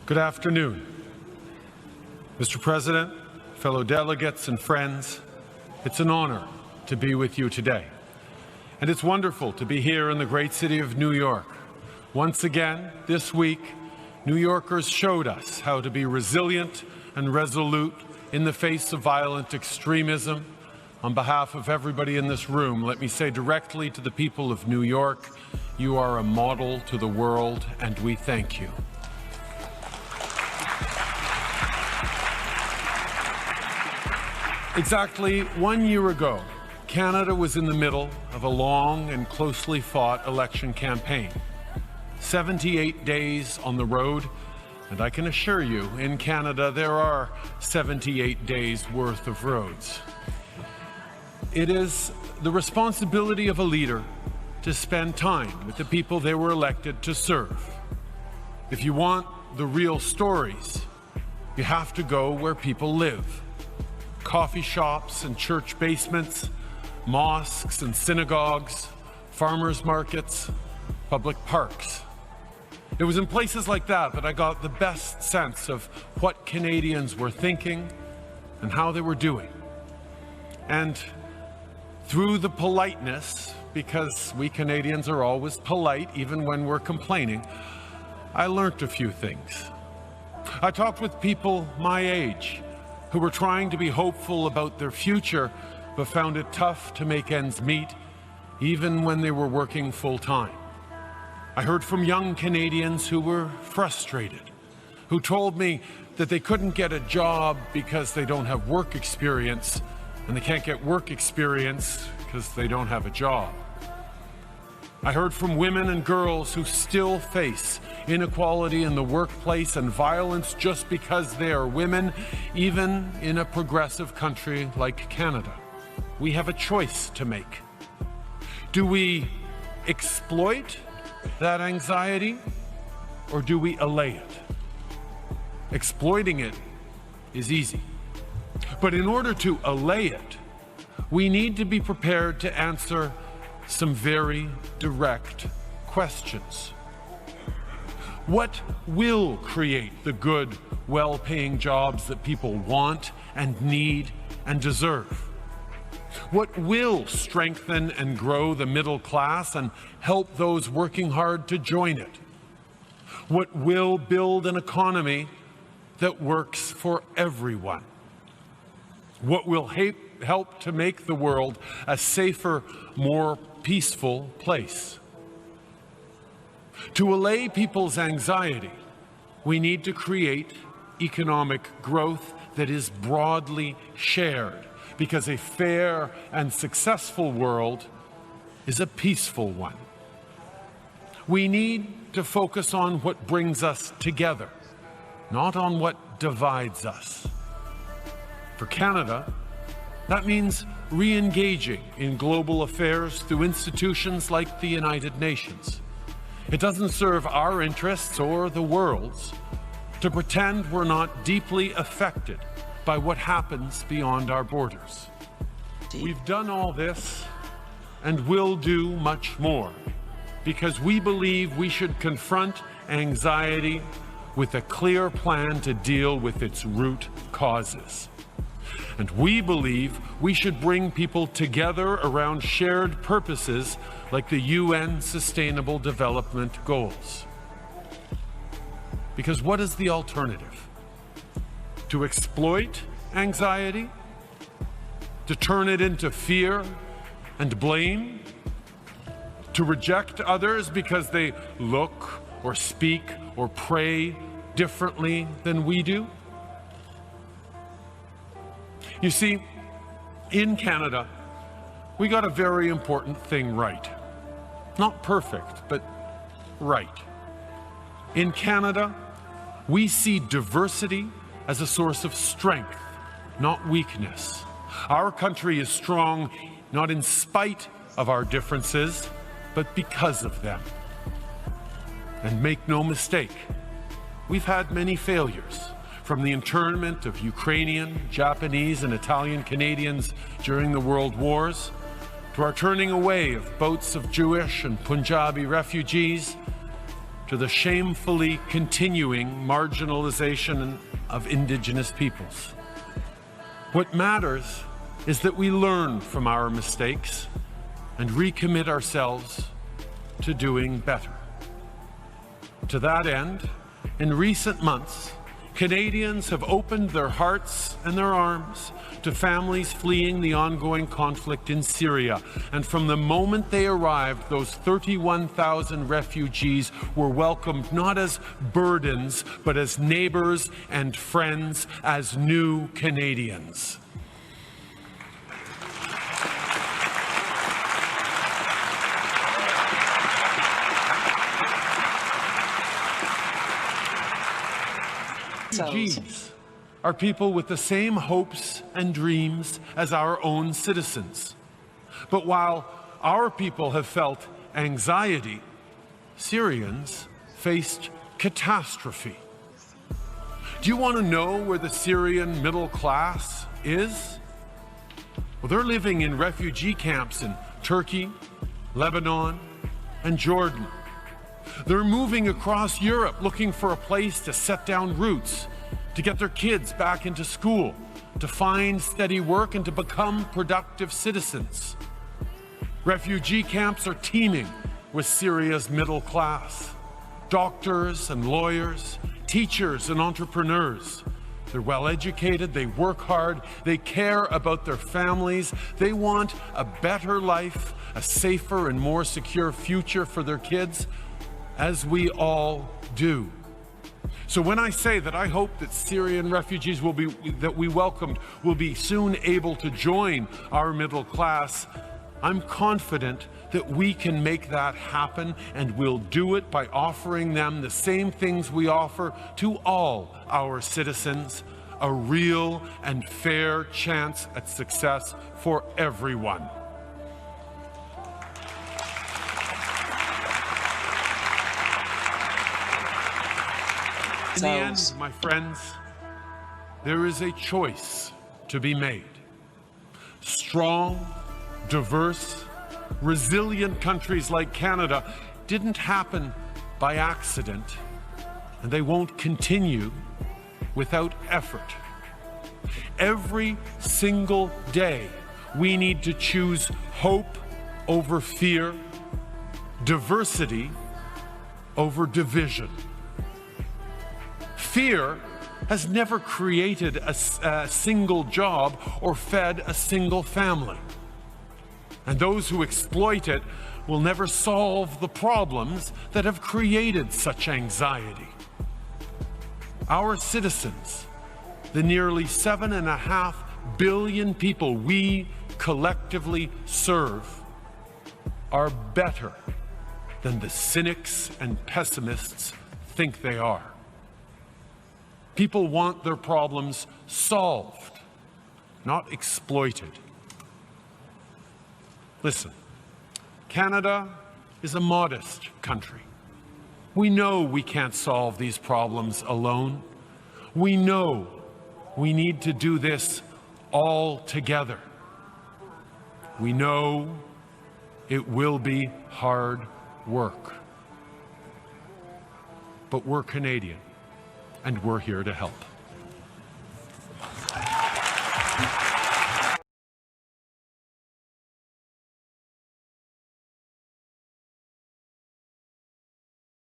Good afternoon. Mr. President, fellow delegates and friends, it's an honor to be with you today. And it's wonderful to be here in the great city of New York. Once again, this week, New Yorkers showed us how to be resilient and resolute in the face of violent extremism. On behalf of everybody in this room, let me say directly to the people of New York, you are a model to the world, and we thank you. Exactly 1 year ago, Canada was in the middle of a long and closely fought election campaign. 78 days on the road, and I can assure you, in Canada, there are 78 days worth of roads. It is the responsibility of a leader to spend time with the people they were elected to serve. If you want the real stories, you have to go where people live. Coffee shops and church basements, mosques and synagogues, farmers markets, public parks. It was in places like that I got the best sense of what Canadians were thinking and how they were doing. And through the politeness, because we Canadians are always polite even when we're complaining, I learned a few things. I talked with people my age who were trying to be hopeful about their future, but found it tough to make ends meet, even when they were working full-time. I heard from young Canadians who were frustrated, who told me that they couldn't get a job because they don't have work experience, and they can't get work experience because they don't have a job. I heard from women and girls who still face inequality in the workplace and violence just because they are women, even in a progressive country like Canada. We have a choice to make. Do we exploit that anxiety, or do we allay it? Exploiting it is easy. But in order to allay it, we need to be prepared to answer some very direct questions. What will create the good, well-paying jobs that people want and need and deserve? What will strengthen and grow the middle class and help those working hard to join it? What will build an economy that works for everyone? What will help to make the world a safer, more peaceful place? To allay people's anxiety, we need to create economic growth that is broadly shared, because a fair and successful world is a peaceful one. We need to focus on what brings us together, not on what divides us. For Canada, that means re-engaging in global affairs through institutions like the United Nations. It doesn't serve our interests or the world's to pretend we're not deeply affected by what happens beyond our borders. We've done all this and will do much more because we believe we should confront anxiety with a clear plan to deal with its root causes. And we believe we should bring people together around shared purposes like the UN Sustainable Development Goals. Because what is the alternative? To exploit anxiety? To turn it into fear and blame? To reject others because they look or speak or pray differently than we do? You see, in Canada, we got a very important thing right. Not perfect, but right. In Canada, we see diversity as a source of strength, not weakness. Our country is strong not in spite of our differences, but because of them. And make no mistake, we've had many failures. From the internment of Ukrainian, Japanese, and Italian Canadians during the World Wars, to our turning away of boats of Jewish and Punjabi refugees, to to the shamefully continuing marginalization of Indigenous peoples. What matters is that we learn from our mistakes and recommit ourselves to doing better. To that end, in recent months, Canadians have opened their hearts and their arms to families fleeing the ongoing conflict in Syria. And from the moment they arrived, those 31,000 refugees were welcomed not as burdens, but as neighbors and friends, as new Canadians. Refugees are people with the same hopes and dreams as our own citizens. But while our people have felt anxiety, Syrians faced catastrophe. Do you want to know where the Syrian middle class is? Well, they're living in refugee camps in Turkey, Lebanon, and Jordan. They're moving across Europe looking for a place to set down roots, to get their kids back into school, to find steady work, and to become productive citizens. Refugee camps are teeming with Syria's middle class. Doctors and lawyers, teachers and entrepreneurs. They're well educated, they work hard, they care about their families, they want a better life, a safer and more secure future for their kids, as we all do. So when I say that I hope that Syrian refugees that we welcomed will be soon able to join our middle class, I'm confident that we can make that happen, and we'll do it by offering them the same things we offer to all our citizens, a real and fair chance at success for everyone. In the end, my friends, there is a choice to be made. Strong, diverse, resilient countries like Canada didn't happen by accident, and they won't continue without effort. Every single day, we need to choose hope over fear, diversity over division. Fear has never created a single job or fed a single family. And those who exploit it will never solve the problems that have created such anxiety. Our citizens, the nearly 7.5 billion people we collectively serve, are better than the cynics and pessimists think they are. People want their problems solved, not exploited. Listen, Canada is a modest country. We know we can't solve these problems alone. We know we need to do this all together. We know it will be hard work. But we're Canadian, and we're here to help.